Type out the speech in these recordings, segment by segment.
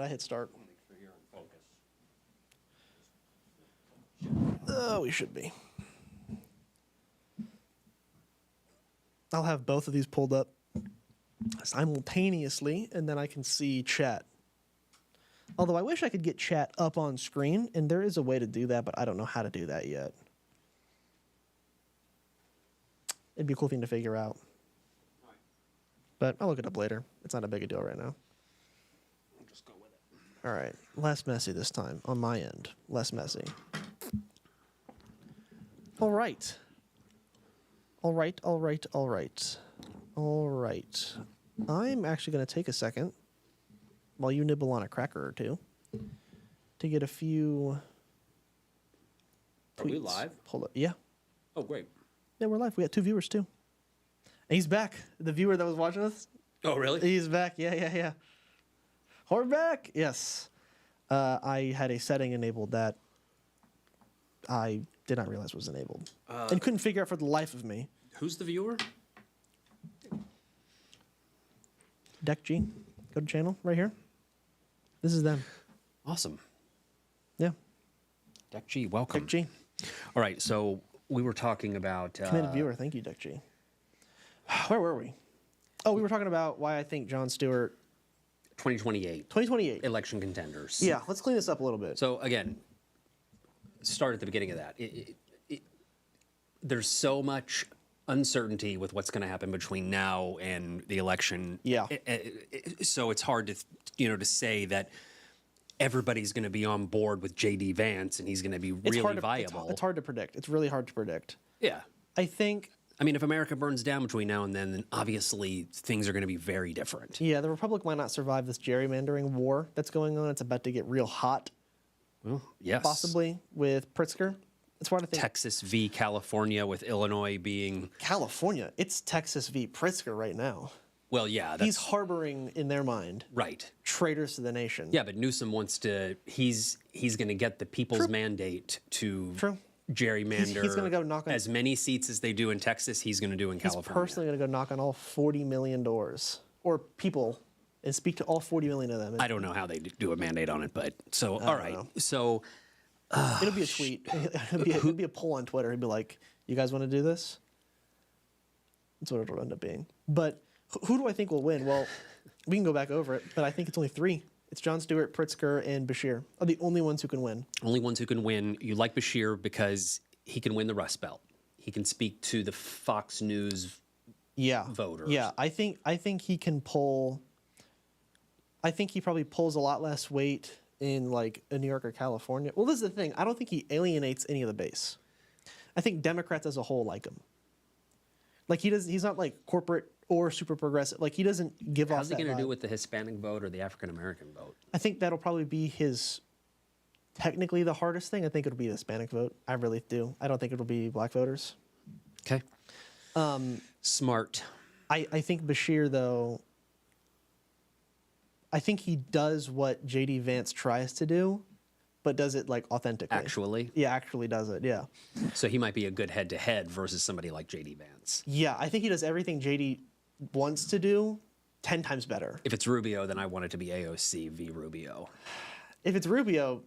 I hit start. Make sure you're in focus. Oh, we should be. I'll have both of these pulled up simultaneously, and then I can see chat. Although I wish I could get chat up on screen, and there is a way to do that, but I don't know how to do that yet. It'd be a cool thing to figure out. But I'll look it up later. It's not a big a deal right now. We'll just go with it. All right, less messy this time, on my end. Less messy. All right. All right, all right, all right. All right. I'm actually going to take a second while you nibble on a cracker or two to get a few tweets. Are we live? Hold up. Yeah. Oh, great. Yeah, we're live. We got 2 viewers, too. And he's back. The viewer that was watching us. Oh, really? He's back. Yeah. We're back. Yes. I had a setting enabled that I did not realize was enabled. And couldn't figure out for the life of me. Who's the viewer? Deck G. Go to channel right here. This is them. Awesome. Yeah. Deck G, welcome. Deck G. All right, so we were talking about... Committed viewer. Thank you, Deck G. Where were we? Oh, we were talking about why I think Jon Stewart... 2028. 2028. Election contenders. Yeah, let's clean this up a little bit. So, again, start at the beginning of that. There's so much uncertainty with what's going to happen between now and the election. Yeah. So it's hard to say that everybody's going to be on board with J.D. Vance and he's going to be really viable. It's hard to predict. It's really hard to predict. Yeah. I think... I mean, if America burns down between now and then obviously things are going to be very different. Yeah, the Republic might not survive this gerrymandering war that's going on. It's about to get real hot. Well, yes. Possibly with Pritzker. That's what I think. Texas v. California, with Illinois being... California. It's Texas v. Pritzker right now. Well, yeah. He's harboring, in their mind, right, traitors to the nation. Yeah, but Newsom wants to... He's going to get the people's mandate to gerrymander. He's going to go knock on... as many seats as they do in Texas, he's going to do in California. He's personally going to go knock on all 40 million doors. Or people... and speak to all 40 million of them. I don't know how they do a mandate on it, but so all right. So it'll be a tweet. It'll be a poll on Twitter. He'd be like, "You guys want to do this?" That's what it'll end up being. But who do I think will win? Well, we can go back over it, but I think it's only 3. It's Jon Stewart, Pritzker, and Bashir are the only ones who can win. Only ones who can win. You like Bashir because he can win the Rust Belt. He can speak to the Fox News voters. Yeah, I think he can pull. I think he probably pulls a lot less weight in like a New York or California. Well, this is the thing. I don't think he alienates any of the base. I think Democrats as a whole like him. Like he's not like corporate or super progressive. Like he doesn't give off that vibe. How's he going to do with the Hispanic vote or the African American vote? I think that'll probably be technically the hardest thing. I think it'll be the Hispanic vote. I really do. I don't think it'll be black voters. Okay. Smart. I think Bashir, though, I think he does what J.D. Vance tries to do, but does it like authentically. Actually? Yeah, actually does it, yeah. So he might be a good head-to-head versus somebody like J.D. Vance. Yeah, I think he does everything J.D. wants to do 10 times better. If it's Rubio, then I want it to be AOC v. Rubio. If it's Rubio,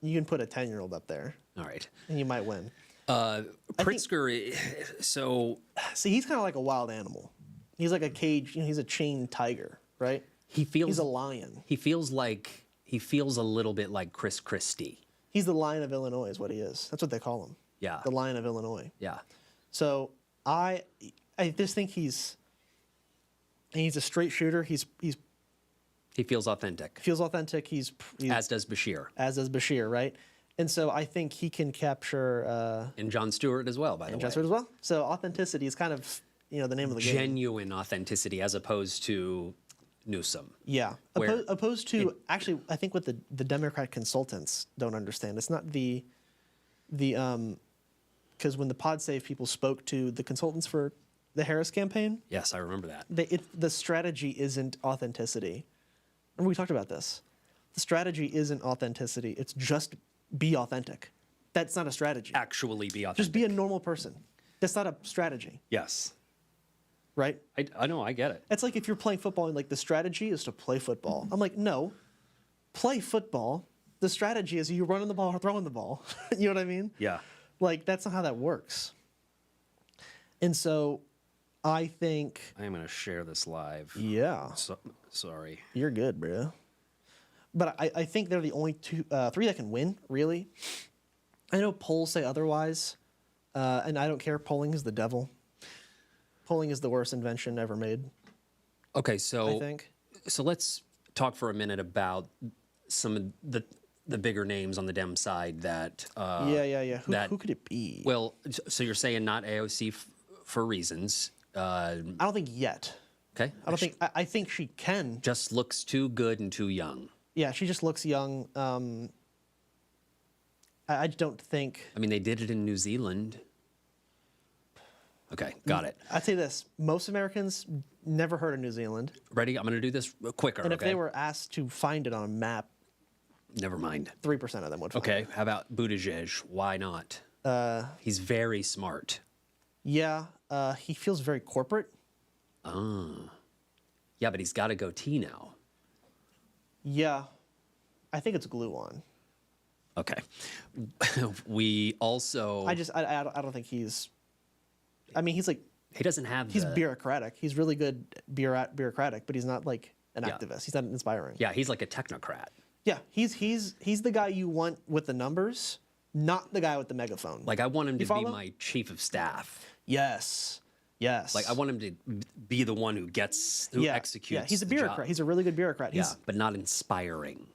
you can put a 10-year-old up there. All right. And you might win. Pritzker, so... See, he's kind of like a wild animal. He's like a cage, he's a chained tiger, right? He's a lion. He feels a little bit like Chris Christie. He's the Lion of Illinois is what he is. That's what they call him. Yeah. The Lion of Illinois. Yeah. So I just think he's a straight shooter. He feels authentic. Feels authentic. He's as does Bashir. As does Bashir, right? And so I think he can capture and Jon Stewart as well, by the way. And Jon Stewart as well. So authenticity is kind of the name of the game. Genuine authenticity as opposed to Newsom. Yeah. Opposed to actually, I think what the Democrat consultants don't understand. It's not the because when the Pod Save people spoke to the consultants for the Harris campaign. Yes, I remember that. The strategy isn't authenticity. Remember we talked about this. The strategy isn't authenticity. It's just be authentic. That's not a strategy. Actually be authentic. Just be a normal person. That's not a strategy. Yes. Right? I know, I get it. It's like if you're playing football and like the strategy is to play football. I'm like, no. play football. The strategy is you running the ball or throwing the ball. You know what I mean? Yeah. Like, that's not how that works. And so I think, I'm going to share this live. yeah, Sorry. you're good, bro. But I think they're the only three that can win, really. I know polls say otherwise, and I don't care. Polling is the devil. Polling is the worst invention ever made, Okay, so I think. So let's talk for a minute about some of the bigger names on the Dem side that. Yeah. that- Who could it be? Well, so you're saying not AOC for reasons. I don't think yet. Okay. I think she can. Just looks too good and too young. Yeah, she just looks young. I don't think. I mean, they did it in New Zealand. Okay, got it. I'd say this: most Americans never heard of New Zealand, Ready? I'm going to do this quicker. and if okay? they were asked to find it on a map, Never mind. 3% of them would find it. Okay, how about Buttigieg? Why not? He's very smart. Yeah, he feels very corporate. Yeah, but he's got a goatee now. Yeah, I think it's glue on. Okay. We also. I don't think he's. I mean, he's like He doesn't have. he's bureaucratic. He's really good bureaucratic, but he's not like an Yeah. activist. He's not inspiring. Yeah, he's like a technocrat. Yeah, he's the guy you want with the numbers, not the guy with the megaphone. Like I want him to be follow? my chief of staff. Yes. Like I want him to be the one who executes. Yeah, he's a the bureaucrat. job. He's a really good bureaucrat. Yeah, but not inspiring.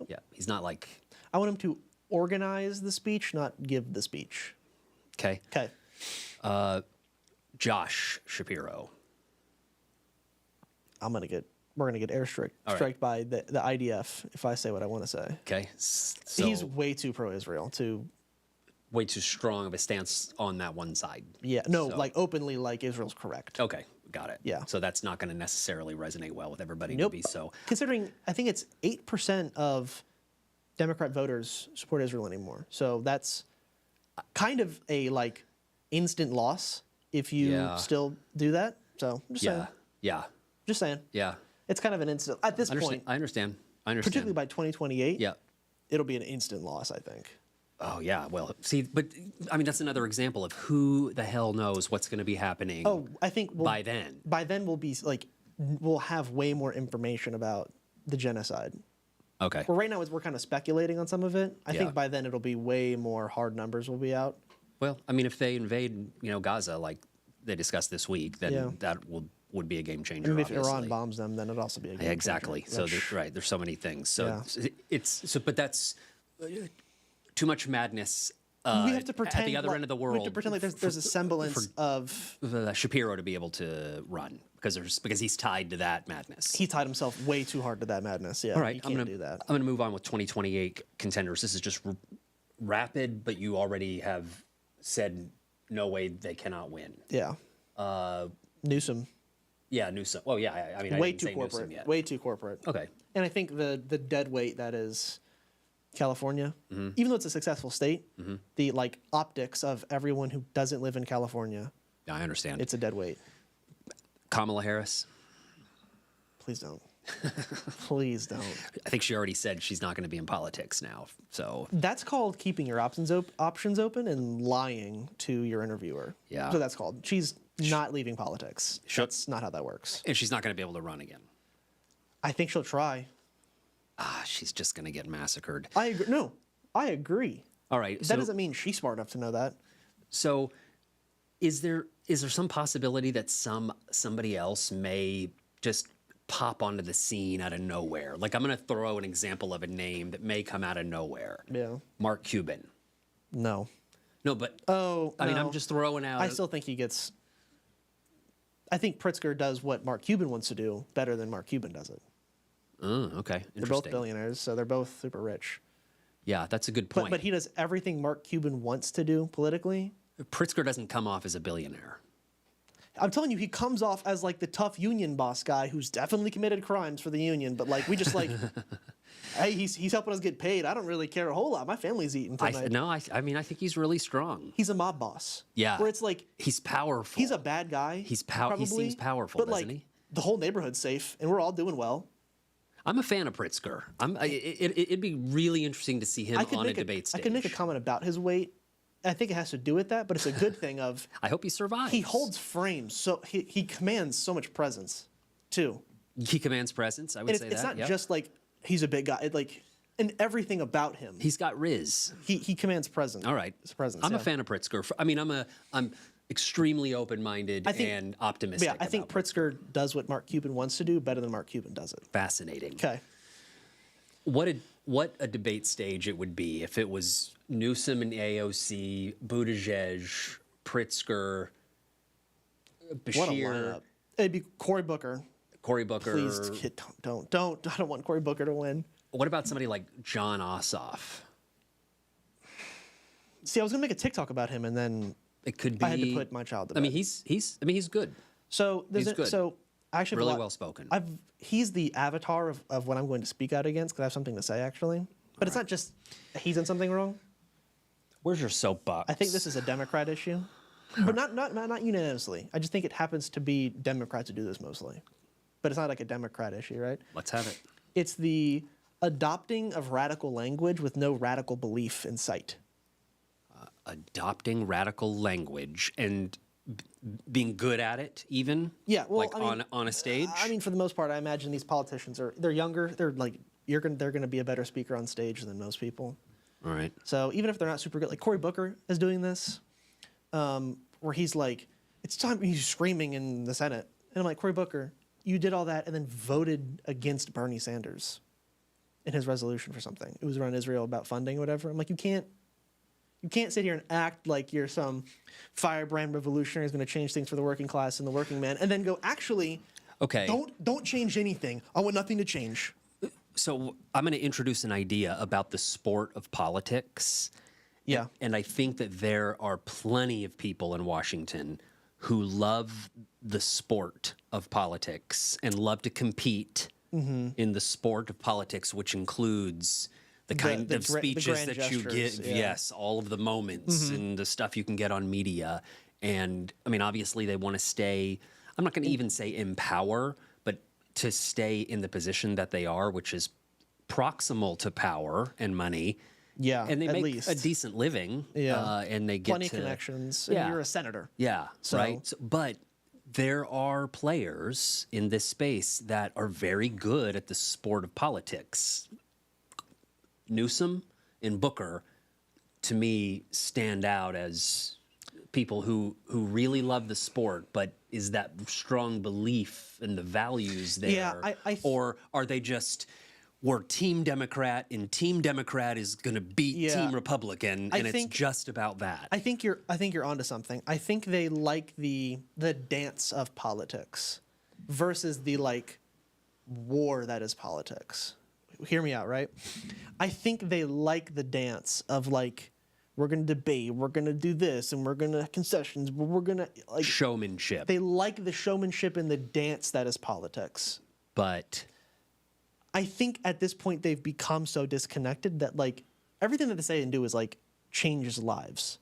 Yeah, he's not like. I want him to organize the speech, not give the speech. Okay. Okay. Josh Shapiro. We're gonna get airstriked All right. striked by the IDF if I say what I want to say. Okay. So He's way too pro-Israel. way too strong of a stance on that one side. Yeah, no, So- like openly, like Israel's correct. Okay, got it. Yeah. So that's not going to necessarily resonate well with everybody. Nope. To be so. Considering, I think it's 8% of Democrat voters support Israel anymore. So that's kind of a like instant loss if you Yeah. still do that. So I'm just saying. Yeah. Just saying. Yeah. It's kind of an instant at this Understand. point. I understand. Particularly by 2028. Yeah. It'll be an instant loss, I think. Oh yeah. Well, see, but I mean, that's another example of who the hell knows what's going to be happening. Oh, I think by then. By then we'll be like we'll have way more information about the genocide. Okay. Well, right now we're kind of speculating on some of it. I Yeah. think by then it'll be way more hard numbers will be out. Well, I mean, if they invade, Gaza like they discussed this week, then Yeah. that would be a game changer. I mean, if obviously. Iran bombs them, then it'd also be a game Yeah, exactly. changer. So Which- right, there's so many things. So Yeah. but that's too much madness. we have to pretend at the other like, end of the We world. have to pretend like there's a semblance of Shapiro to be able to run because he's tied to that madness. he tied himself way too hard to that madness. Yeah, All right, you I'm can't gonna do that. I'm gonna move on with 2028 contenders. This is just rapid, but you already have said no way they cannot win. Yeah. Newsom, Yeah, Newsom. Well, yeah, I mean, I way didn't too say Newsom corporate. yet. Way too corporate. Okay. And I think the dead weight that is California, Mm-hmm. even though it's a successful state, the like optics of everyone who doesn't live in California, Yeah, I understand. it's a dead weight. Kamala Harris. Please don't. Please don't. I think she already said she's not going to be in politics now. So That's called keeping your options open and lying to your interviewer. Yeah. So that's called. She's not leaving politics. She'll- That's not how that works. and she's not going to be able to run again. I think she'll try. She's just going to get massacred. I agree. No, I agree. All right. That So, doesn't mean she's smart enough to know that. so is there some possibility that somebody else may just pop onto the scene out of nowhere? Like I'm going to throw an example of a name that may come out of nowhere. Yeah. Mark Cuban. No. No, but Oh, I mean, no. I'm just throwing out. I still think he gets. I think Pritzker does what Mark Cuban wants to do better than Mark Cuban does it. Oh, okay. They're both Interesting. billionaires, so they're both super rich. Yeah, that's a good point. But he does everything Mark Cuban wants to do politically. Pritzker doesn't come off as a billionaire. I'm telling you, he comes off as like the tough union boss guy who's definitely committed crimes for the union, but like we just like, hey, he's helping us get paid. I don't really care a whole lot. My family's eating tonight. I mean, I think he's really strong. He's a mob boss. Yeah. Where it's like He's powerful. he's a bad guy. He probably, seems powerful, but doesn't like he? the whole neighborhood's safe and we're all doing well. I'm a fan of Pritzker. It'd be really interesting to see him on a debate stage. I could make a comment about his weight. I think it has to do with that, but it's a good thing of I hope he survives. he holds frames, so he commands so much presence, too. He commands presence, I would say It's that. not just like he's a big guy. And everything about him. He's got riz. He commands presence. All right. Presence. I'm a fan of Pritzker. I'm extremely open-minded and optimistic. Yeah, I think Pritzker does what Mark Cuban wants to do better than Mark Cuban does it. Fascinating. Okay. What a debate stage it would be if it was Newsom and AOC, Buttigieg, Pritzker, Bashir. What a lineup. It'd be Cory Booker. Cory Booker. Please, kid, don't. I don't want Cory Booker to win. What about somebody like John Ossoff? See, I was gonna make a TikTok about him, and then It could be. I had to put my child to bed. I mean, he's good. So he's good. So I actually have Really a lot- well spoken. He's the avatar of what I'm going to speak out against because I have something to say actually. But it's not just he's done something wrong. Where's your soapbox? I think this is a Democrat issue, but not unanimously. I just think it happens to be Democrats who do this mostly, but it's not like a Democrat issue, right? Let's have it. It's the adopting of radical language with no radical belief in sight. Adopting radical language and being good at it, even. Yeah, well, like on a stage. I mean, for the most part, I imagine these politicians they're younger. They're like they're gonna be a better speaker on stage than most people. All right. So even if they're not super good, like Cory Booker is doing this, where he's like, it's time, he's screaming in the Senate. And I'm like, Cory Booker, you did all that and then voted against Bernie Sanders in his resolution for something. It was around Israel about funding or whatever. I'm like, you can't sit here and act like you're some firebrand revolutionary who's going to change things for the working class and the working man, and then go, actually, Okay. don't change anything. I want nothing to change. So I'm going to introduce an idea about the sport of politics. Yeah. And I think that there are plenty of people in Washington who love the sport of politics and love to compete in the sport of politics, which includes the kind of speeches that you get. Yeah. Yes, all of the moments and the stuff you can get on media. And I mean, obviously, they want to stay, I'm not going to even say in power, but to stay in the position that they are, which is proximal to power and money. Yeah, And they at make least. a decent living. Yeah. And they get Plenty of to connections. Yeah. And you're a senator. Yeah, So- right. But there are players in this space that are very good at the sport of politics. Newsom and Booker, to me, stand out as people who really love the sport, but is that strong belief in the values there? Yeah, or are they just, we're Team Democrat, and Team Democrat is going to beat Yeah. Team Republican, and it's just about that? I think you're onto something. I think they like the dance of politics versus the like war that is politics. Hear me out, right? I think they like the dance of like we're going to debate, we're going to do this, and we're going to concessions, but we're going to like Showmanship. they like the showmanship and the dance that is politics. But I think at this point they've become so disconnected that like everything that they say and do is like changes lives.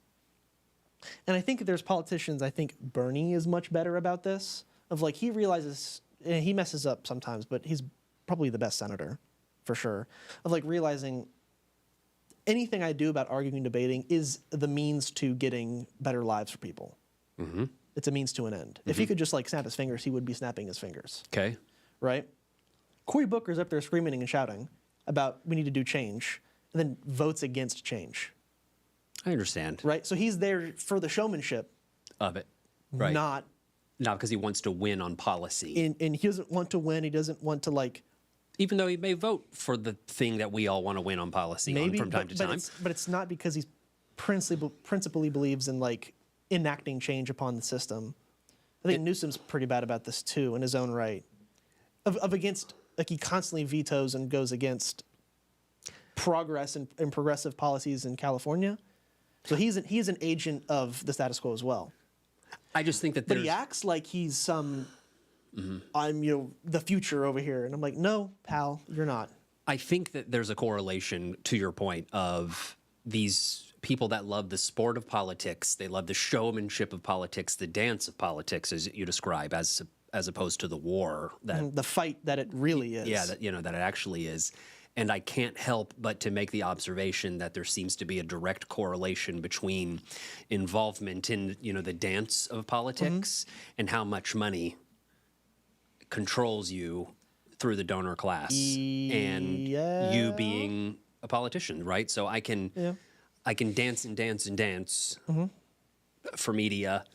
And I think there's politicians, I think Bernie is much better about this, of like he realizes, and he messes up sometimes, but he's probably the best senator for sure, of like realizing anything I do about arguing and debating is the means to getting better lives for people. Mm-hmm. It's a means to an end. If he could just like snap his fingers, he would be snapping his fingers. okay. Right? Cory Booker's up there screaming and shouting about we need to do change, and then votes against change. I understand. Right? So he's there for the showmanship, Of it. Right. not Not because he wants to win on policy. and he doesn't want to win. He doesn't want to like Even though he may vote for the thing that we all want to win on policy maybe from time to time. But it's not because he's principally believes in like enacting change upon the system. I think Newsom's pretty bad about this too in his own right. Of against like he constantly vetoes and goes against progress and progressive policies in California. So he's an agent of the status quo as well. I just think that But there's... he acts like he's some I'm the future over here, and I'm like, no, pal, you're not. I think that there's a correlation to your point of these people that love the sport of politics. They love the showmanship of politics, the dance of politics, as you describe, as as opposed to the war that The fight that it really is. yeah, that that it actually is. And I can't help but to make the observation that there seems to be a direct correlation between involvement in, the dance of politics and how much money controls you through the donor class and you being a politician, right? So I can dance and dance and dance for media,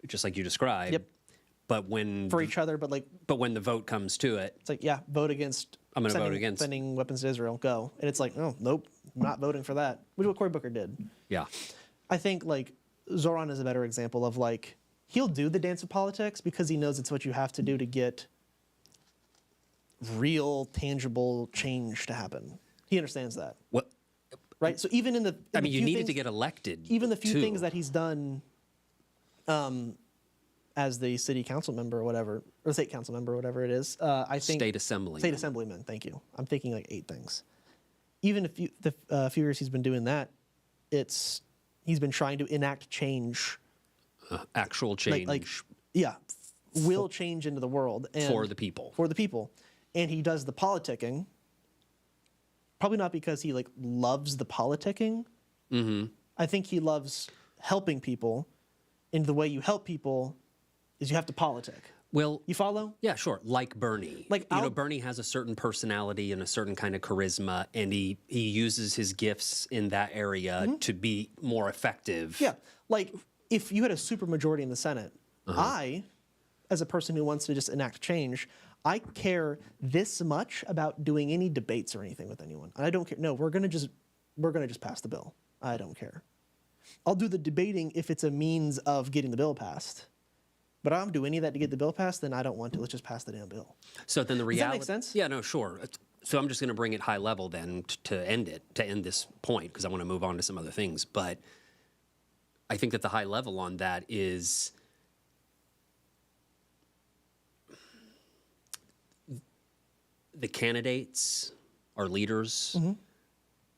just like you described. Yep. But when For each other, but when the vote comes to it, it's like, yeah, vote against. I'm going to vote against. Sending weapons to Israel. Go. And it's like, oh, nope, I'm not voting for that. Which is what Cory Booker did. Yeah. I think Zoran is a better example of he'll do the dance of politics because he knows it's what you have to do to get real, tangible change to happen. He understands that. What? Right? So even in the you needed to get elected. Even the few things that he's done as the city council member or whatever, or state council member or whatever it is, I think... State assemblyman. State assemblyman, thank you. I'm thinking 8 things. Even if the few years he's been doing that, he's been trying to enact change. Actual change. Will change into the world. And for the people. For the people. And he does the politicking, probably not because he loves the politicking. Mm-hmm. I think he loves helping people, and the way you help people is you have to politic. Well, you follow? Yeah, sure. Like Bernie. Bernie has a certain personality and a certain kind of charisma, and he uses his gifts in that area to be more effective. Yeah. If you had a supermajority in the Senate, I, as a person who wants to just enact change, I care this much about doing any debates or anything with anyone. I don't care. No, we're gonna just pass the bill. I don't care. I'll do the debating if it's a means of getting the bill passed. But I don't do any of that to get the bill passed, then I don't want to. Let's just pass the damn bill. So then the reality... Does that make sense? Yeah, no, sure. So I'm just going to bring it high level then to end this point, because I want to move on to some other things. But I think that the high level on that is the candidates, our leaders,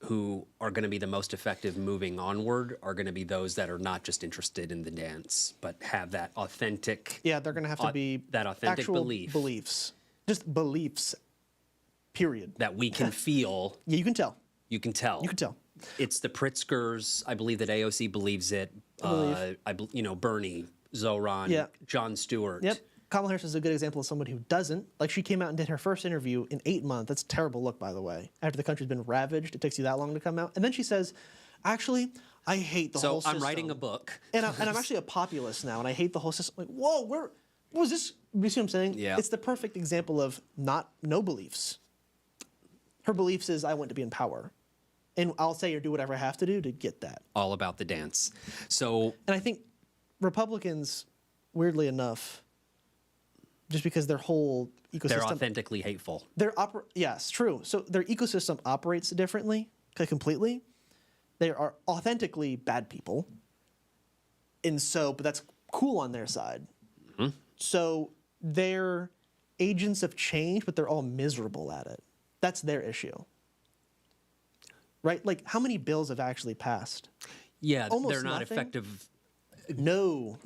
who are going to be the most effective moving onward are going to be those that are not just interested in the dance, but have that authentic... Yeah, they're going to have to be... That authentic actual beliefs. Just beliefs, period. That we can feel. Yeah, you can tell. You can tell. You can tell. It's the Pritzkers. I believe that AOC believes it. Bernie, Zoran, Jon Stewart. Yep. Kamala Harris is a good example of somebody who doesn't. She came out and did her first interview in 8 months. That's a terrible look, by the way. After the country's been ravaged, it takes you that long to come out. And then she says, actually, I hate the whole system. So I'm writing a book. And I'm actually a populist now, and I hate the whole system. Whoa, what was this? You see what I'm saying? Yeah. It's the perfect example of no beliefs. Her beliefs is, I want to be in power. And I'll say or do whatever I have to do to get that. All about the dance. So... And I think Republicans, weirdly enough... Just because their whole ecosystem... They're authentically hateful. Yes, true. So their ecosystem operates differently, completely. They are authentically bad people. And so, but that's cool on their side. Mm-hmm. So they're agents of change, but they're all miserable at it. That's their issue. Right? How many bills have actually passed? Yeah, Almost they're not nothing. effective. No.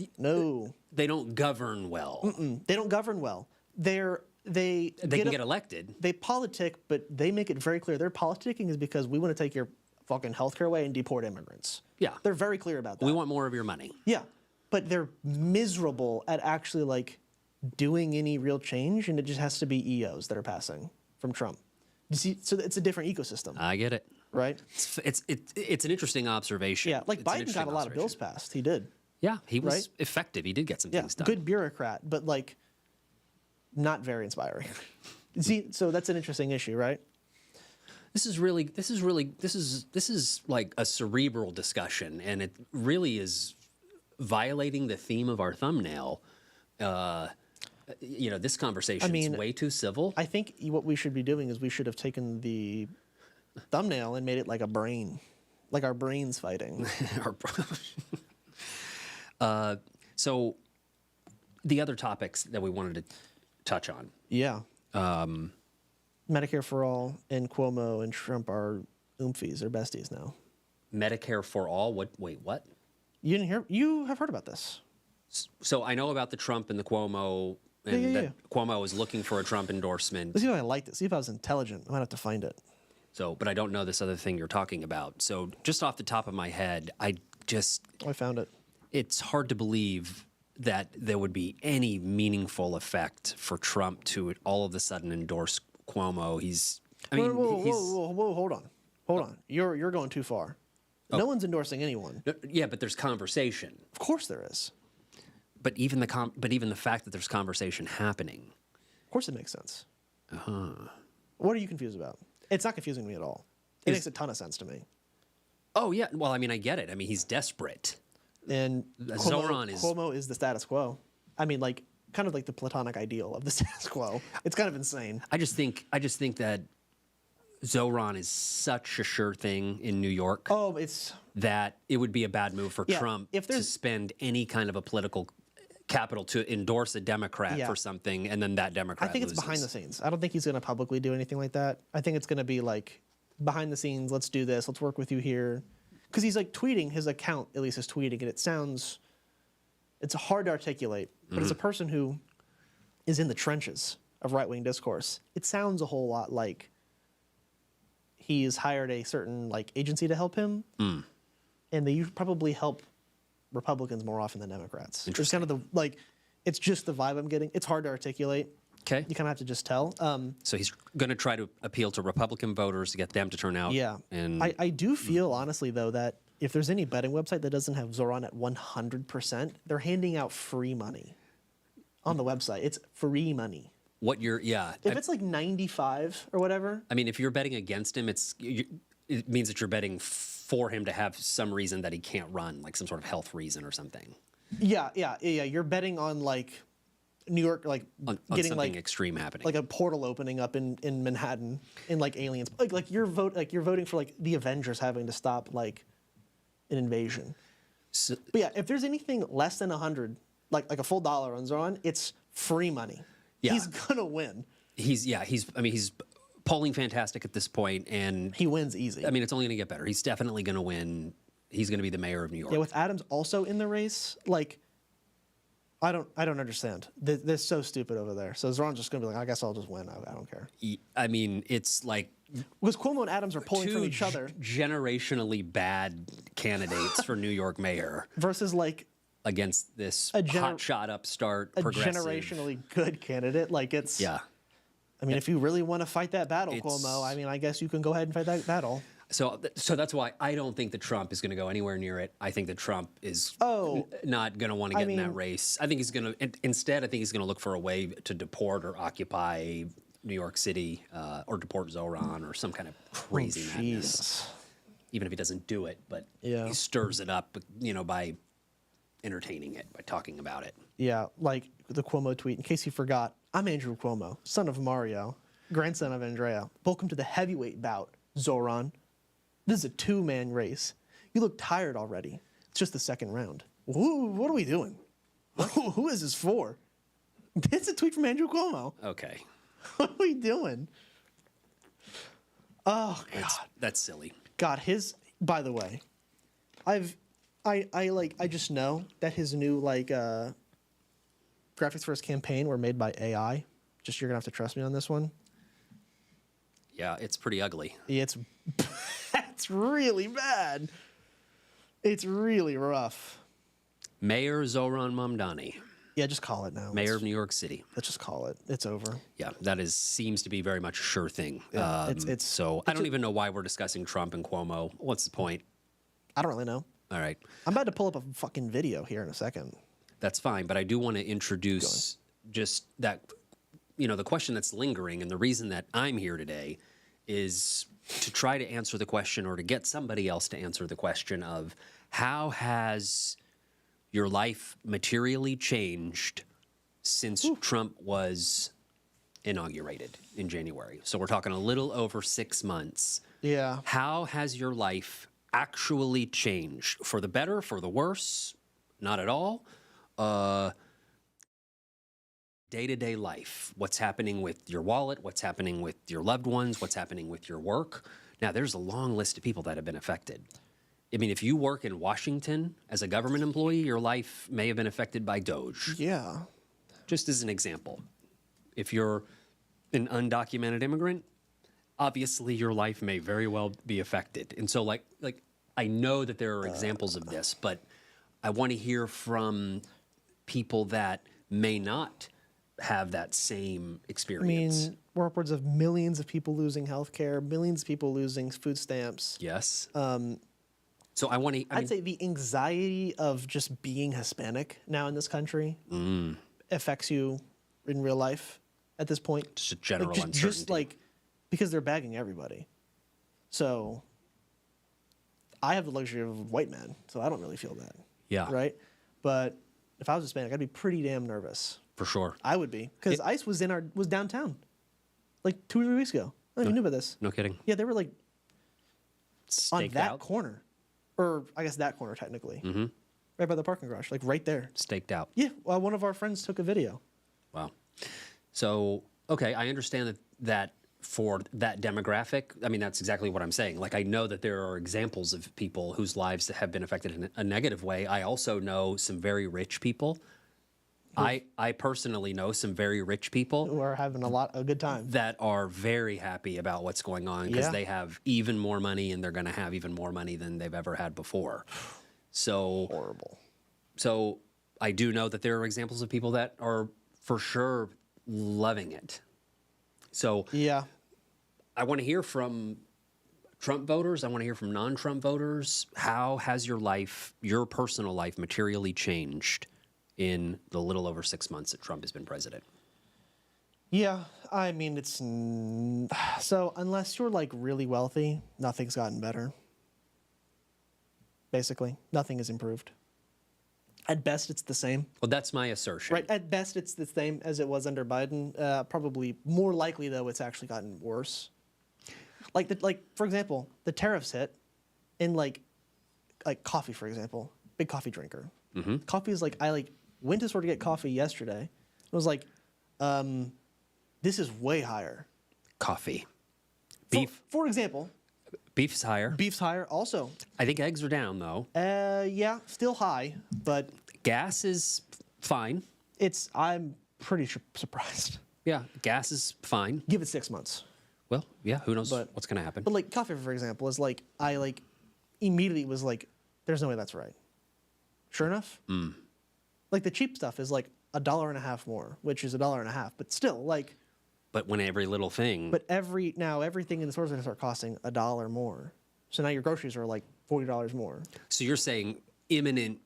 They don't govern well. They don't govern well. They can get elected. They politic, but they make it very clear their politicking is because we want to take your fucking healthcare away and deport immigrants. Yeah. They're very clear about that. We want more of your money. Yeah. But they're miserable at actually doing any real change, and it just has to be EOs that are passing from Trump. You see, so it's a different ecosystem. I get it. Right? It's an interesting observation. Yeah, Biden got a lot of bills passed. He did. Yeah, he was effective. He did get some things done. Good bureaucrat, but not very inspiring. See, so that's an interesting issue, right? This is like a cerebral discussion, and it really is violating the theme of our thumbnail. This conversation is way too civil. I think what we should be doing is we should have taken the thumbnail and made it like a brain, like our brains fighting. So the other topics that we wanted to touch on. Yeah. Medicare for all and Cuomo and Trump are oomfies. They're besties now. Medicare for all? Wait, what? You didn't hear? You have heard about this. So I know about the Trump and the Cuomo and yeah, that Cuomo was looking for a Trump endorsement. Let's see if I liked it. See if I was intelligent. I might have to find it. So, but I don't know this other thing you're talking about. So, just off the top of my head, Oh, I found it. it's hard to believe that there would be any meaningful effect for Trump to all of a sudden endorse Cuomo. Whoa, hold on. You're going too far. No one's endorsing anyone. Yeah, but there's conversation. Of course there is. But even the fact that there's conversation happening. Of course it makes sense. What are you confused about? It's not confusing to me at all. It makes a ton of sense to me. Oh yeah, well I mean I get it. I mean he's desperate. And Cuomo is the status quo. I mean, like kind of like the platonic ideal of the status quo. It's kind of insane. I just think that Zoran is such a sure thing in New York. Oh, it's that it would be a bad move for Yeah, Trump if to there's- spend any kind of a political capital to endorse a Democrat Yeah. for something, and then that Democrat. I think it's behind the scenes. I don't think he's going to publicly do anything like that. I think it's going to be like behind the scenes. Let's do this. Let's work with you here. Because he's like tweeting his account, at least is tweeting, and it's hard to articulate. But as a person who is in the trenches of right-wing discourse, it sounds a whole lot like he's hired a certain like agency to help him, and they probably help Republicans more often than Democrats. It's kind of it's just the vibe I'm getting. It's hard to articulate. Okay. You kind of have to just tell. So he's going to try to appeal to Republican voters to get them to turn out. Yeah. And I do feel, honestly, though, that if there's any betting website that doesn't have Zoran at 100%, they're handing out free money on the website. It's free money. If it's like 95 or whatever. I mean, if you're betting against him, it means that you're betting for him to have some reason that he can't run, like some sort of health reason or something. Yeah. You're betting on like New York, like On getting something like extreme happening. like a portal opening up in Manhattan in like aliens. Like you're voting for like the Avengers having to stop like an invasion. So, But yeah, if there's anything less than 100, like a full dollar on Zoran, it's free money. Yeah. He's gonna win. he's polling fantastic at this point, and He wins easy. I mean, it's only going to get better. He's definitely going to win. He's going to be the mayor of New York. Yeah, with Adams also in the race, like I don't understand. They're so stupid over there. So Zoran's just gonna be like, I guess I'll just win. I don't care. I mean, it's like Because Cuomo and Adams are pulling from two each other generationally bad candidates for New York mayor versus like against this gener- hotshot upstart a progressive. generationally good candidate. Like it's Yeah. I mean, if you really want to fight that battle, It's- Cuomo, I mean, I guess you can go ahead and fight that battle. So that's why I don't think that Trump is going to go anywhere near it. I think that Trump is not going to want to get in that race. I think he's going to instead. I think he's going to look for a way to deport or occupy New York City or deport Zoran or some kind of crazy madness. Jesus. Even if he doesn't do it, but Yeah. he stirs it up, by entertaining it, by talking about it. Yeah, like the Cuomo tweet. In case you forgot, I'm Andrew Cuomo, son of Mario, grandson of Andrea. Welcome to the heavyweight bout, Zoran. This is a two-man race. You look tired already. It's just the second round. What are we doing? Who is this for? It's a tweet from Andrew Cuomo. Okay, What are we doing? Oh God. that's silly. God, by the way, I just know that his new graphics for his campaign were made by AI. Just you're gonna have to trust me on this one. Yeah, it's pretty ugly. It's it's really bad. It's really rough. Mayor Zoran Mamdani, Yeah, just call it now. mayor of New York City. Let's just call it. It's over. Yeah, that seems to be very much a sure thing. Yeah, it's- so I don't even know why we're discussing Trump and Cuomo. What's the point? I don't really know. All right, I'm about to pull up a fucking video here in a second. that's fine. But I do want to introduce just that, the question that's lingering, and the reason that I'm here today is to try to answer the question, or to get somebody else to answer the question of how has your life materially changed since Trump was inaugurated in January. So we're talking a little over 6 months. Yeah. How has your life actually changed? For the better, for the worse? Not at all? Day-to-day life. What's happening with your wallet? What's happening with your loved ones? What's happening with your work? Now, there's a long list of people that have been affected. I mean, if you work in Washington as a government employee, your life may have been affected by Doge. Yeah. just as an example, if you're an undocumented immigrant, obviously your life may very well be affected. And so like I know that there are examples of this, but I want to hear from people that may not have that same I experience. mean, we're upwards of millions of people losing health care, millions of people losing food stamps. Yes. So I want to. I'd say the anxiety of just being Hispanic now in this country affects you in real life at this point. Just a general Like, uncertainty. just like because they're bagging everybody. So I have the luxury of a white man, so I don't really feel that. Yeah. Right? But if I was Hispanic, I'd be pretty damn nervous. For sure. I would be. Because ICE was downtown like 2 or 3 weeks ago. I don't even knew about this. No kidding. Yeah, they were like on Staked that out. corner. Or I guess that corner technically. Mm-hmm. Right by the parking garage, like right there. Staked out. Yeah, well, one of our friends took a video. Wow. So, okay, I understand that for that demographic, I mean, that's exactly what I'm saying. Like, I know that there are examples of people whose lives have been affected in a negative way. I also know some very rich people. I personally know some very rich people Who are having a good time. that are very happy about what's going on because Yeah. they have even more money and they're going to have even more money than they've ever had before. So Horrible. So I do know that there are examples of people that are for sure loving it. So Yeah. I want to hear from Trump voters. I want to hear from non-Trump voters. How has your life, your personal life, materially changed in the little over 6 months that Trump has been president? Yeah, I mean, so unless you're like really wealthy, nothing's gotten better. Basically, nothing has improved. At best, it's the same. Well, that's my assertion. Right. At best, it's the same as it was under Biden. Probably more likely, though, it's actually gotten worse. Like for example, the tariffs hit, and like coffee, for example, big coffee drinker. Mm-hmm. Coffee is I went to the store to get coffee yesterday. It was like, this is way higher. Coffee. Beef. For example, Beef's higher. beef's higher. Also, I think eggs are down, though. yeah, still high, but Gas is fine. I'm pretty surprised. Yeah, gas is fine. Give it 6 months. Well, yeah, who knows But- what's going to happen. But like coffee, for example, is like I immediately was like, there's no way that's right. Sure enough, like the cheap stuff is like $1.50 more, which is $1.50, but still like. But when every little thing... But everything in the stores is gonna start costing $1 more. So now your groceries are like $40 more. So you're saying imminent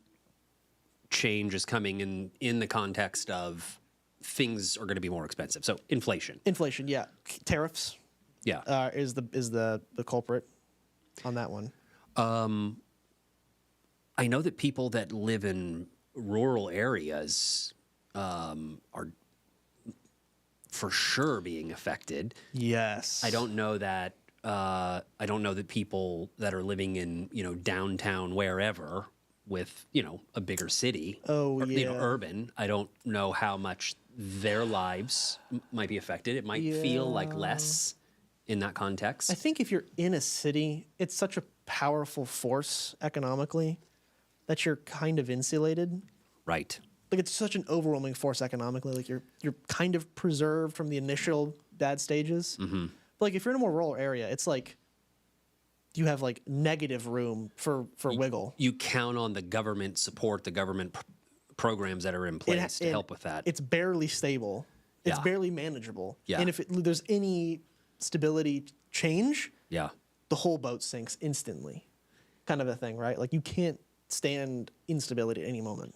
change is coming in the context of things are going to be more expensive. So inflation. Inflation, yeah. Tariffs Yeah. is the culprit on that one. I know that people that live in rural areas are for sure being affected. Yes. I don't know that people that are living in, downtown wherever with, a bigger city, Oh, or, yeah. urban, I don't know how much their lives might be affected. It might feel like Yeah. less in that context. I think if you're in a city, it's such a powerful force economically that you're kind of insulated. Right. Like it's such an overwhelming force economically. Like you're kind of preserved from the initial bad stages. Mm-hmm. But like if you're in a more rural area, it's like you have like negative room for wiggle. You count on the government support, the government programs that are in place to help with that. It's barely stable. It's Yeah. barely manageable. Yeah. And if there's any stability change, Yeah. the whole boat sinks instantly, kind of a thing, right? Like you can't stand instability at any moment.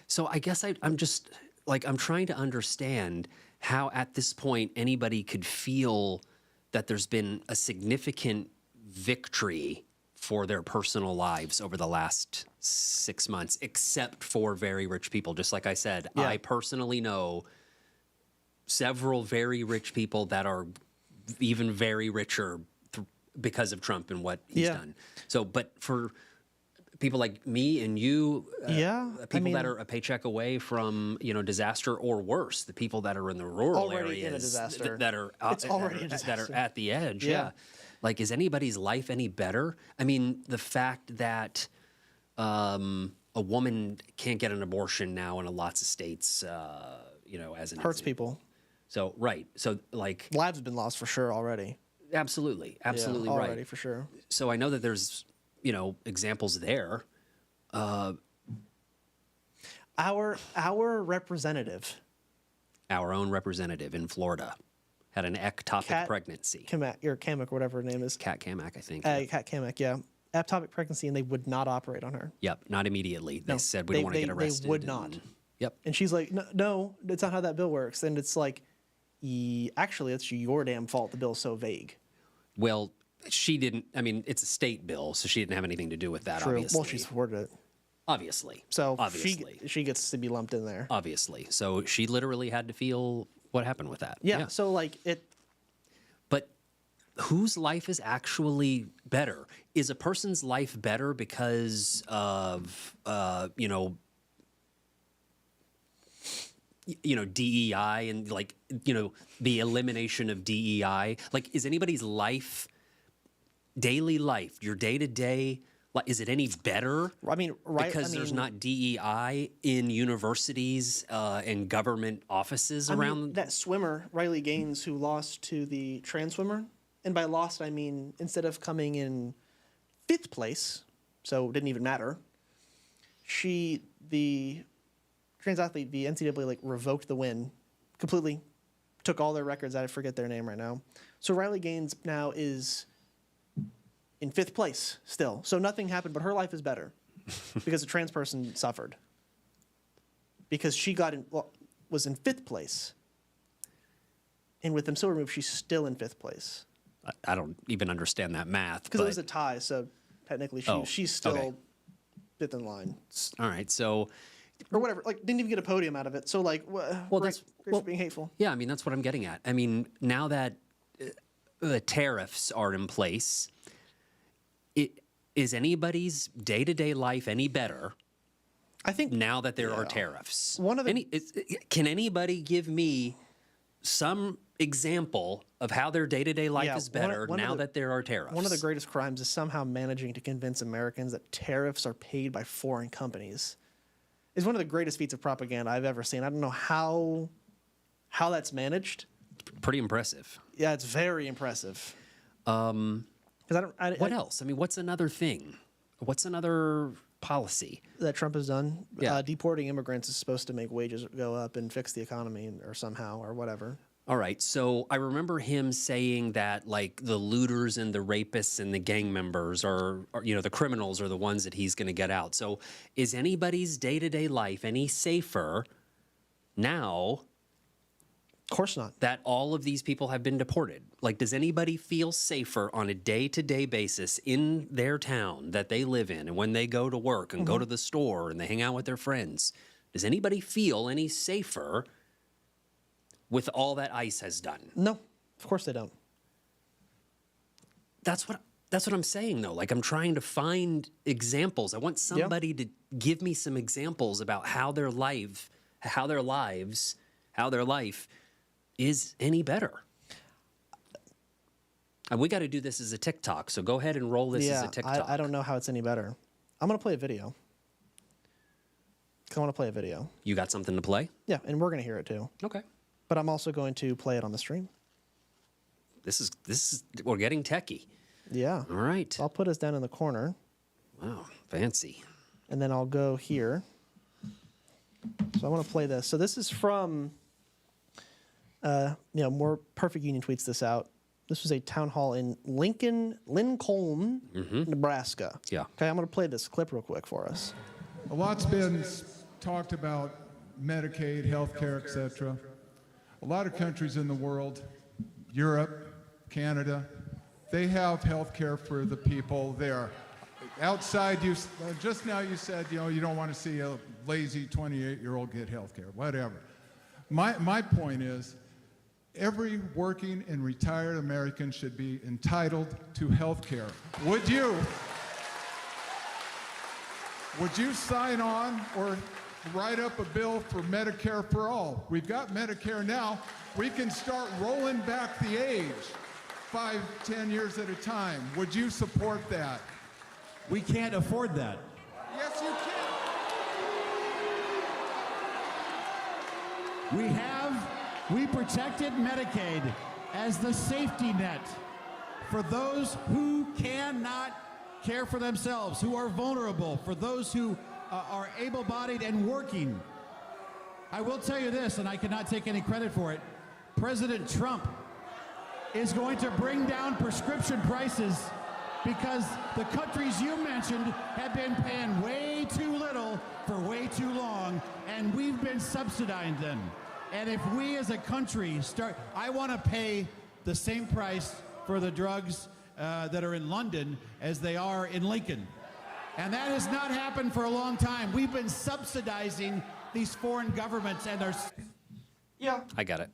So I guess I'm just like, I'm trying to understand how at this point anybody could feel that there's been a significant victory for their personal lives over the last 6 months, except for very rich people. Just like I said, Yeah. I personally know several very rich people that are even very richer because of Trump and what he's Yeah. done. So, but for people like me and you, people that are a paycheck away from disaster or worse, the people that are in the rural Already in a areas disaster. that are It's already a that disaster. are at the edge. Yeah. Yeah. Like, is anybody's life any better? I mean, the fact that a woman can't get an abortion now in lots of states, as an Hurts example. people. So right. So like Lives have been lost for sure already. absolutely right. Already for sure. So I know that there's examples there. Our representative, Our own representative in Florida had an ectopic pregnancy. Kamak or whatever her name is. Kat Kamak, I think. Kat Kamak, yeah. Ectopic pregnancy, and they would not operate on her. Yep, not immediately. They said we they- don't want to they- get arrested. They would not. Yep. And she's like, no, that's not how that bill works. And it's like, actually, it's your damn fault the bill's so vague. Well, she didn't. I mean, it's a state bill, so she didn't have anything to do with that. True. Obviously. Well, she supported it. Obviously. So obviously. she gets to be lumped in there. Obviously. So she literally had to feel what happened with that. Yeah. So like it. But whose life is actually better? Is a person's life better because of DEI and the elimination of DEI? Like, is anybody's life, daily life, your day to day? Is it any better? I mean, right? Because there's not DEI in universities and government offices around. That swimmer, Riley Gaines, who lost to the trans swimmer, and by lost I mean instead of coming in 5th place, so it didn't even matter. The trans athlete, the NCAA revoked the win, completely, took all their records. I forget their name right now. So Riley Gaines now is in 5th place still. So nothing happened, but her life is better because a trans person suffered. Because she was in 5th place. And with them still removed, she's still in 5th place. I don't even understand that math. Because it was a tie, so technically she's still 5th in line. All right, so or whatever. Didn't even get a podium out of it. So great for being hateful. Yeah, I mean that's what I'm getting at. I mean now that the tariffs are in place, is anybody's day-to-day life any better? I think now that there are tariffs. Can anybody give me some example of how their day-to-day life is better now that there are tariffs? One of the greatest crimes is somehow managing to convince Americans that tariffs are paid by foreign companies. It's one of the greatest feats of propaganda I've ever seen. I don't know how that's managed. Pretty impressive. Yeah, it's very impressive. What else? I mean, what's another thing? What's another policy that Trump has done? Yeah. Deporting immigrants is supposed to make wages go up and fix the economy or somehow or whatever. All right. So I remember him saying that the looters and the rapists and the gang members are the criminals are the ones that he's going to get out. So is anybody's day-to-day life any safer now? Of course not. That all of these people have been deported. Does anybody feel safer on a day-to-day basis in their town that they live in and when they go to work and go to the store and they hang out with their friends? Does anybody feel any safer with all that ICE has done? No, of course they don't. That's what I'm saying, though. I'm trying to find examples. I want somebody to give me some examples about how their life is any better. And we got to do this as a TikTok, so go ahead and roll this as a TikTok. I don't know how it's any better. I'm going to play a video. I want to play a video. You got something to play? Yeah, and we're going to hear it too. Okay. But I'm also going to play it on the stream. This is we're getting techie. Yeah. All right. I'll put us down in the corner. Wow, fancy. And then I'll go here. So I want to play this. So this is from, More Perfect Union tweets this out. This was a town hall in Lincoln, Nebraska. Yeah. Okay, I'm going to play this clip real quick for us. A lot's been talked about Medicaid, healthcare, etc. A lot of countries in the world, Europe, Canada, they have healthcare for the people there. Outside, just now you said, you don't want to see a lazy 28-year-old get healthcare, whatever. My point is, every working and retired American should be entitled to healthcare. Would you sign on or write up a bill for Medicare for all? We've got Medicare now. We can start rolling back the age 5, 10 years at a time. Would you support that? We can't afford that. Yes, you can. We protected Medicaid as the safety net for those who cannot care for themselves, who are vulnerable, for those who are able-bodied and working. I will tell you this, and I cannot take any credit for it, President Trump is going to bring down prescription prices because the countries you mentioned have been paying way too little for way too long, and we've been subsidizing them. And if we as a country I want to pay the same price for the drugs that are in London as they are in Lincoln. And that has not happened for a long time. We've been subsidizing these foreign governments and their... Yeah. I got it.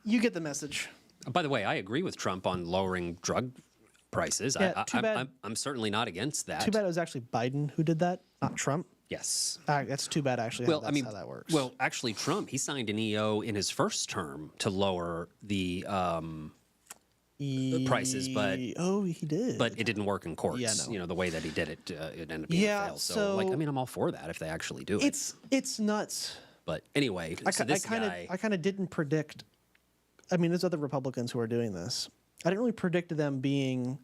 You get the message. By the way, I agree with Trump on lowering drug prices. Yeah, too bad. I'm certainly not against that. Too bad it was actually Biden who did that, not Trump. Yes. That's too bad, actually. Well, That's how that works. Well, actually, Trump, he signed an EO in his first term to lower the prices, but he did. But it didn't work in courts. Yeah, no. You know, the way that he did it, it ended up being a fail. So, like, I mean, I'm all for that if they actually do it. It's nuts. But anyway, I kind of didn't predict. I mean, there's other Republicans who are doing this. I didn't really predict them being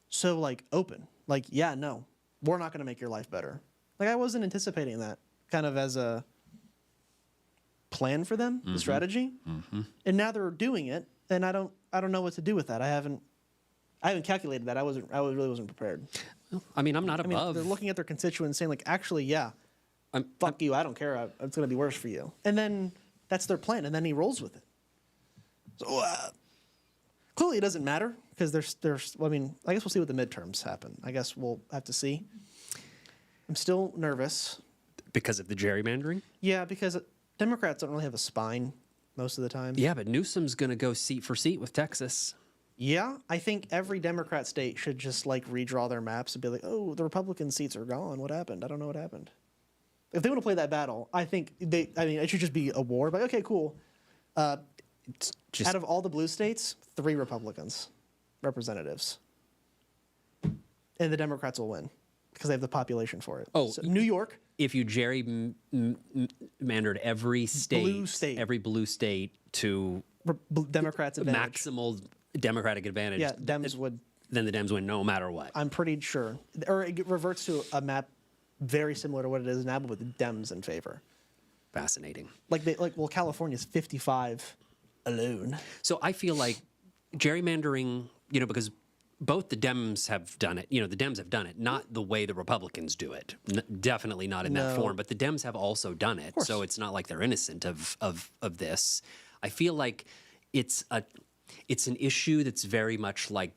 so like open. Like, yeah, no, we're not going to make your life better. Like, I wasn't anticipating that kind of as a plan for them, the strategy. And now they're doing it, and I don't know what to do with that. I haven't calculated that. I really wasn't prepared. I mean, I'm not I mean, above. they're looking at their constituents saying like, actually, yeah, fuck you. I don't care. It's going to be worse for you. And then that's their plan, and then he rolls with it. So clearly, it doesn't matter because there's. Well, I mean, I guess we'll see what the midterms happen. I guess we'll have to see. I'm still nervous. Because of the gerrymandering? Yeah, because Democrats don't really have a spine most of the time. Yeah, but Newsom's going to go seat for seat with Texas. Yeah, I think every Democrat state should just like redraw their maps and be like, oh, the Republican seats are gone. What happened? I don't know what happened. If they want to play that battle, I think it should just be a war. But okay, cool. It's just, out of all the blue states, 3 Republicans, representatives. And the Democrats will win because they have the population for it. Oh, so New York. If you gerrymandered every state, every blue state to Democrats advantage. maximal Democratic advantage, yeah, Dems would. Then the Dems win no matter what. I'm pretty sure. Or it reverts to a map very similar to what it is now, but with the Dems in favor. Fascinating. Well, California's 55 alone. So I feel like gerrymandering, because both the Dems have done it. The Dems have done it, not the way the Republicans do it. Definitely not in that form. But the Dems have also done it. So it's not like they're innocent of this. I feel like it's an issue that's very much like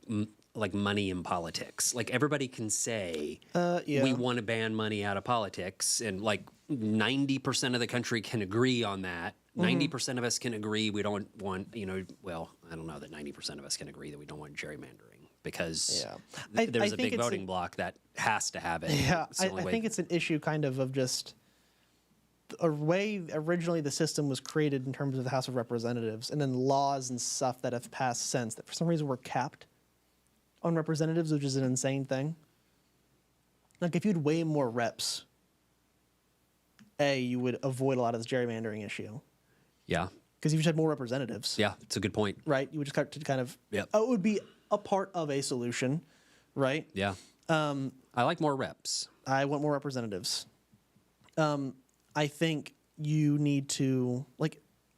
money in politics. Like everybody can say, we want to ban money out of politics, and like 90% of the country can agree on that. 90% of us can agree we don't want, well, I don't know that 90% of us can agree that we don't want gerrymandering because there's a big voting bloc that has to have it. Yeah, I think it's an issue kind of just a way originally the system was created in terms of the House of Representatives, and then laws and stuff that have passed since that for some reason were capped on representatives, which is an insane thing. Like if you had way more reps, you would avoid a lot of this gerrymandering issue. Yeah. Because if you just had more representatives. Yeah, it's a good point. Right? You would just kind of Yep. It would be a part of a solution, right? Yeah. I like more reps. I want more representatives. I think you need to,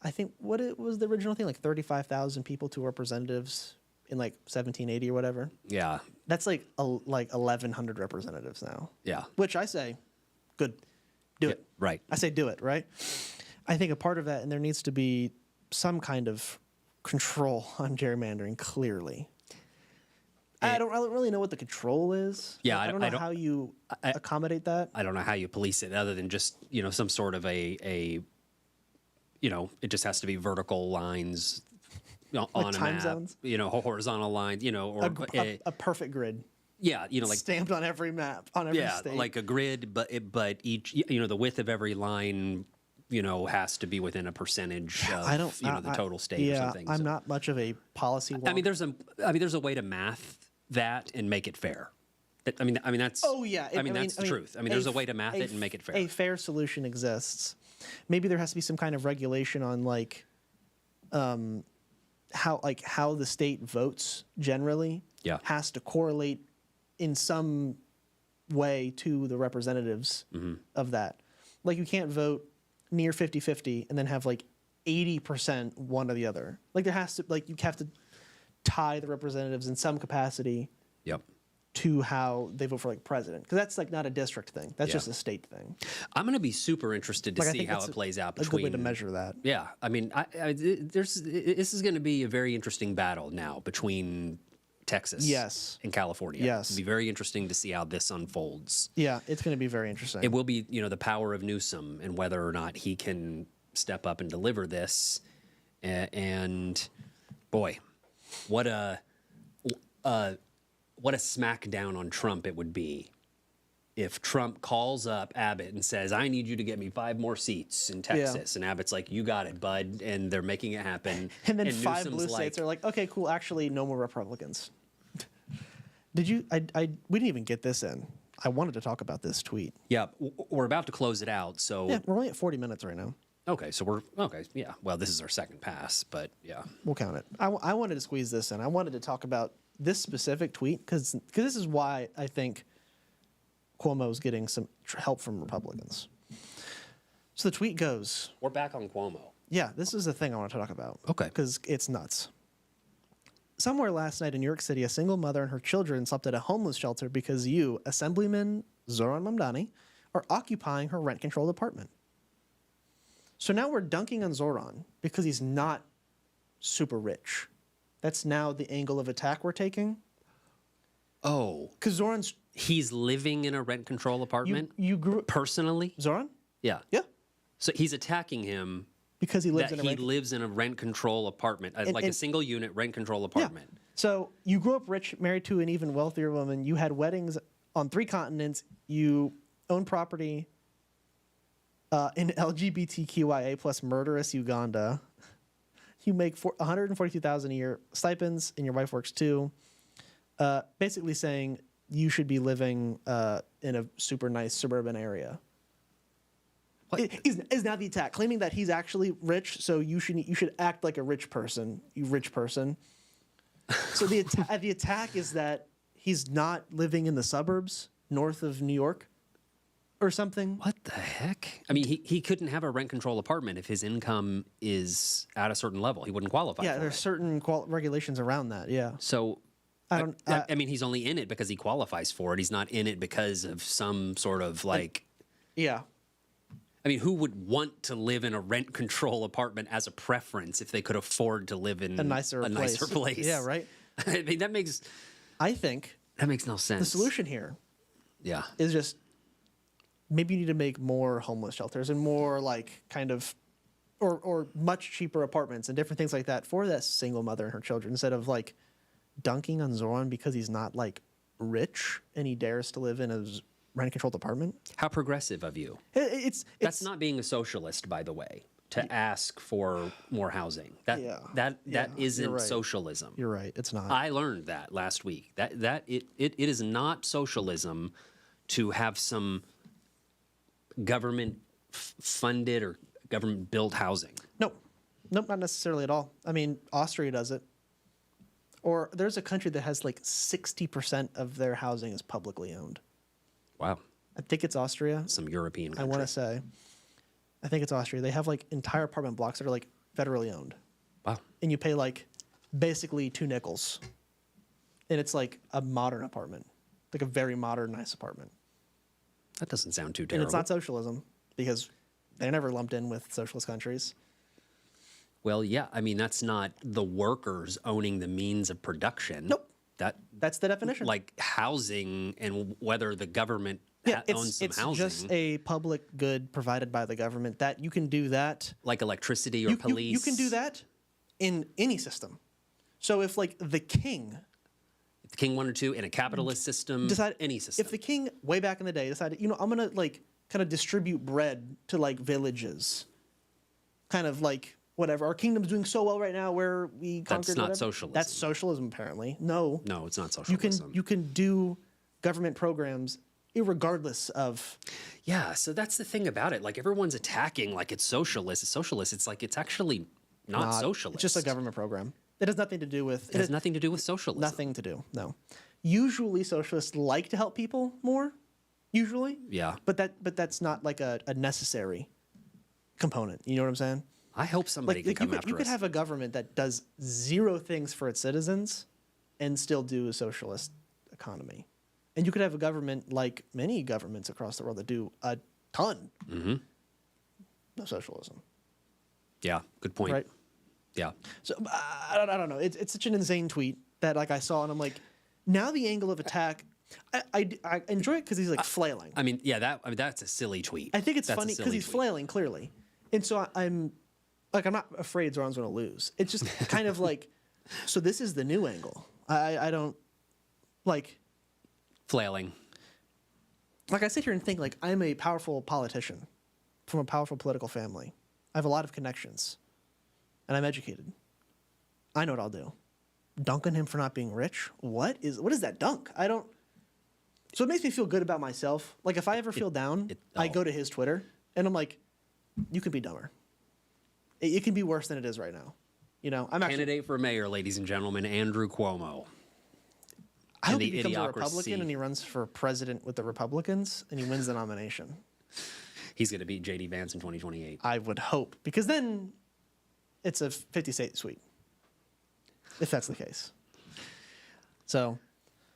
I think what it was the original thing, 35,000 people to representatives in 1780 or whatever. Yeah. That's like 1,100 representatives now. Yeah. Which I say, good, do it. Right. I say do it, right? I think a part of that, and there needs to be some kind of control on gerrymandering, clearly. I don't really know what the control is. Yeah, I don't know how you accommodate that. I don't know how you police it other than just, some sort of it just has to be vertical lines on a time map, zones? Horizontal lines, or a perfect grid. Yeah, stamped on every map, on every state. Like a grid, but each, the width of every line, has to be within a percentage of, the total state or something. I'm not much of a policy wonk. There's a way to math that and make it fair. That's. Oh yeah. That's the truth. There's a way to math it and make it fair. A fair solution exists. maybe there has to be some kind of regulation on like how the state votes generally Yeah. has to correlate in some way to the representatives of that. Like you can't vote near 50-50 and then have like 80% one or the other. Like there has to, like you have to tie the representatives in some capacity Yep. to how they vote for like president, because that's like not a district thing. That's Yeah. just a state thing. I'm going to be super interested to Like, I see think how that's it plays out A good between. way to measure that. Yeah, I mean, this is going to be a very interesting battle now between Texas, Yes. and California. Yes. It'll be very interesting to see how this unfolds. Yeah, it's going to be very interesting. It will be, the power of Newsom and whether or not he can step up and deliver this. And boy, what a smackdown on Trump it would be if Trump calls up Abbott and says, I need you to get me 5 more seats in Texas. And Abbott's like, you got it, bud. And they're making it happen. and then 5 Newsom's blue states are like, okay, cool. Actually, no more Republicans. Did you? We didn't even get this in. I wanted to talk about this tweet. yeah, we're about to close it out. So, Yeah, we're only at 40 minutes right now. okay, yeah. Well, this is our second pass, but yeah. We'll count it. I wanted to squeeze this in. I wanted to talk about this specific tweet because this is why I think Cuomo's getting some help from Republicans. So the tweet goes, We're back on Cuomo. yeah, this is the thing I want to talk about. Okay. Because it's nuts. Somewhere last night in New York City, a single mother and her children slept at a homeless shelter because you, Assemblyman Zoran Mamdani, are occupying her rent-controlled apartment. So now we're dunking on Zoran because he's not super rich. That's now the angle of attack we're taking. Oh, Because Zoran's he's living in a rent control apartment you grew personally? Zoran? Yeah. Yeah. So he's attacking him Because he lives that in a he rent. lives in a rent control apartment, like a and- single unit rent control Yeah. apartment. So you grew up rich, married to an even wealthier woman. You had weddings on 3 continents. You own property in LGBTQIA plus murderous Uganda. You make $142,000 a year stipends, and your wife works too. Basically saying you should be living in a super nice suburban area. What? Is now the attack, claiming that he's actually rich, so you should act like a rich person, you rich person. So the attack is that he's not living in the suburbs north of New York or something. What the heck? I mean, he couldn't have a rent control apartment if his income is at a certain level. He wouldn't qualify Yeah, for there's it. certain regulations around that. Yeah. So I don't. I mean, he's only in it because he qualifies for it. He's not in it because of some sort of like. Yeah. I mean, who would want to live in a rent control apartment as a preference if they could afford to live in A nicer place. Yeah, right? I mean, that makes I think no sense. the solution here Yeah. is just maybe you need to make more homeless shelters and more like kind of or much cheaper apartments and different things like that for that single mother and her children, instead of like dunking on Zoran because he's not like rich and he dares to live in a rent controlled apartment. How progressive of you. It's That's not being a socialist, by the way, to ask for more housing. That Yeah. that Yeah, isn't you're right. socialism. You're right. It's not. I learned that last week. It is not socialism to have some government funded or government built housing. Nope, not necessarily at all. I mean, Austria does it. Or there's a country that has like 60% of their housing is publicly owned. Wow. I think it's Austria. Some European I country. want to say. I think it's Austria. They have like entire apartment blocks that are like federally owned. Wow. And you pay like basically 2 nickels. And it's like a modern apartment, like a very modern, nice apartment. That doesn't sound too And terrible. it's not socialism because they're never lumped in with socialist countries. Well, yeah. I mean, that's not the workers owning the means of production. Nope. That's the definition. Like housing and whether the government Yeah, owns some it's housing. just a public good provided by the government that you can do that. Like electricity or You police. can do that in any system. So if like the king If the king wanted to in a capitalist system, decided, any system. if the king way back in the day decided, I'm gonna like kind of distribute bread to like villages, kind of like whatever. Our kingdom's doing so well right now where we conquered. That's not whatever. socialism. That's socialism, apparently. No, No, it's not you socialism. can do government programs irregardless of. Yeah, so that's the thing about it. Like everyone's attacking like it's socialist. It's socialist. It's like it's actually not socialist. It's just a government program. It has nothing to do with. It has nothing to do with socialism. Nothing to do. No. Usually socialists like to help people more. Usually. Yeah. But that's not like a necessary component. You know what I'm saying? I hope somebody can come after you could us. have a government that does zero things for its citizens and still do a socialist economy. And you could have a government like many governments across the world that do a ton of socialism. Yeah, good point. Right? Yeah. So I don't know. It's such an insane tweet that like I saw and I'm like, now the angle of attack, I enjoy it because he's like flailing. I mean, yeah, that's a silly tweet. I think it's That's a funny because silly he's tweet. flailing clearly. And so I'm not afraid Zoran's going to lose. It's just kind of like, so this is the new angle. I don't like. Flailing. Like I sit here and think like I'm a powerful politician from a powerful political family. I have a lot of connections and I'm educated. I know what I'll do. Dunk on him for not being rich? What is that dunk? I don't. So it makes me feel good about myself. Like if I ever feel down, I go to his Twitter and I'm like, you can be dumber. It can be worse than it is right now. You know, I'm actually. Candidate for mayor, ladies and gentlemen, Andrew Cuomo. I hope he becomes a Republican and he runs for president with the Republicans and he wins the nomination. He's going to beat J.D. Vance in 2028. I would hope, because then it's a 50-state sweep, if that's the case. So,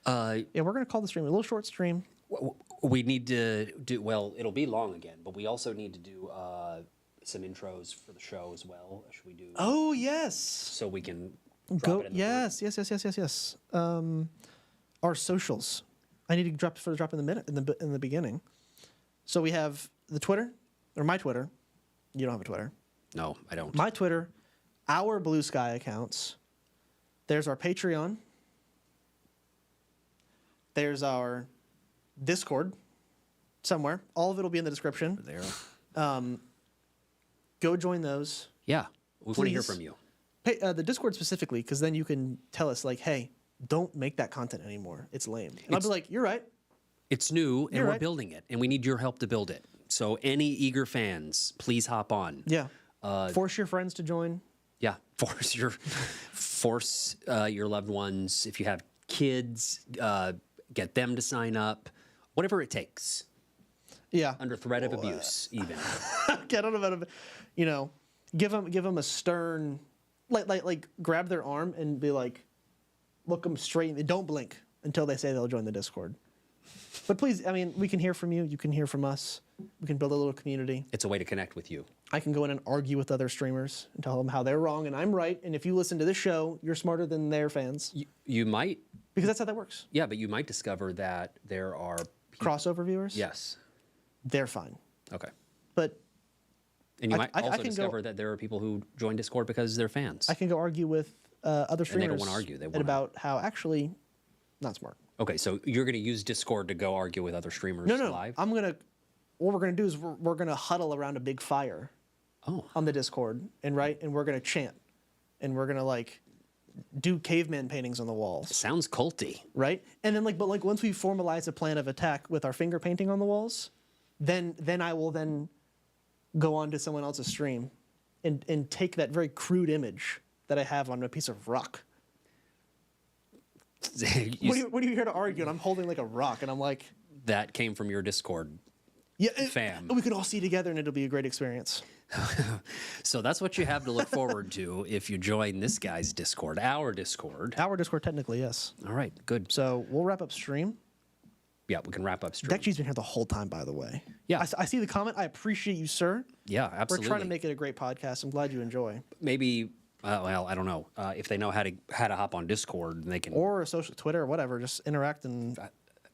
yeah, we're going to call the stream a little short stream. We need to do, well, it'll be long again, but we also need to do some intros for the show as well. Should we do? Oh, yes. So we can Go. Yes. Our socials. I need to drop in the minute in the beginning. So we have the Twitter, or my Twitter. You don't have a Twitter. No, I don't. My Twitter, our Blue Sky accounts. There's our Patreon. There's our Discord somewhere. All of it will be in the description. There. Go join those. Yeah, we want to hear Please. from you. Hey, the Discord specifically, because then you can tell us like, hey, don't make that content anymore. It's lame. And I'll be like, you're right. It's new, and You're we're right. building it, and we need your help to build it. So any eager fans, please hop on. Yeah. Force your friends to join. Yeah, force your loved ones. If you have kids, get them to sign up. Whatever it takes. Yeah. Under threat of abuse, even. Get on about it. You know, give them a stern, like grab their arm and be like, look them straight. Don't blink until they say they'll join the Discord. But please, I mean, we can hear from you. You can hear from us. We can build a little community. It's a way to connect with you. I can go in and argue with other streamers and tell them how they're wrong and I'm right. And if you listen to this show, you're smarter than their fans. You might. Because that's how that works. Yeah, but you might discover that there are Crossover viewers? Yes. They're fine. Okay. But And you I- might I also can go- discover that there are people who join Discord because they're fans. I can go argue with other streamers. they don't wanna argue, they wanna- about how actually not smart. Okay, so you're going to use Discord to go argue with other streamers No. live? What we're gonna do is we're gonna huddle around a big fire Oh. on the Discord and we're gonna chant and we're gonna like do caveman paintings on the walls, Sounds culty. right? And then but once we formalize a plan of attack with our finger painting on the walls, then I will then go on to someone else's stream and take that very crude image that I have on a piece of rock. What are you here to argue? And I'm holding like a rock, and I'm like, That came from your Discord. yeah, Fam. we could all see together, and it'll be a great experience. So that's what you have to look forward to if you join this guy's Discord, our Discord. Our Discord, technically, yes. All right, good. So we'll wrap up stream. Yeah, we can wrap up stream. Deck G's been here the whole time, by the way. Yeah. I see the comment. I appreciate you, sir. Yeah, absolutely. We're trying to make it a great podcast. I'm glad you enjoy. Maybe, well, I don't know. If they know how to hop on Discord, they can Or a social Twitter or whatever. Just interact and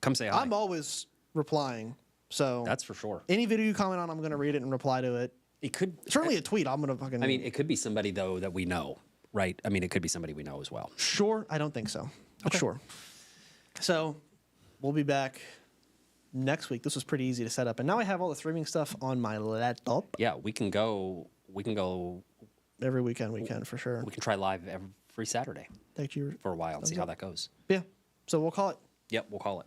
come say hi. I'm always replying. So That's for sure. any video you comment on, I'm going to read it and reply to it. It could Certainly a tweet. I'm going to fucking. I mean, it could be somebody though that we know, right? I mean, it could be somebody we know as well. Sure. I don't think so. But sure. So we'll be back next week. This was pretty easy to set up. And now I have all the streaming stuff on my laptop. Yeah, we can go. Every weekend we can, for sure. We can try live every Saturday Thank you. for a while and see how that goes. Yeah. So we'll call it. Yep, we'll call it.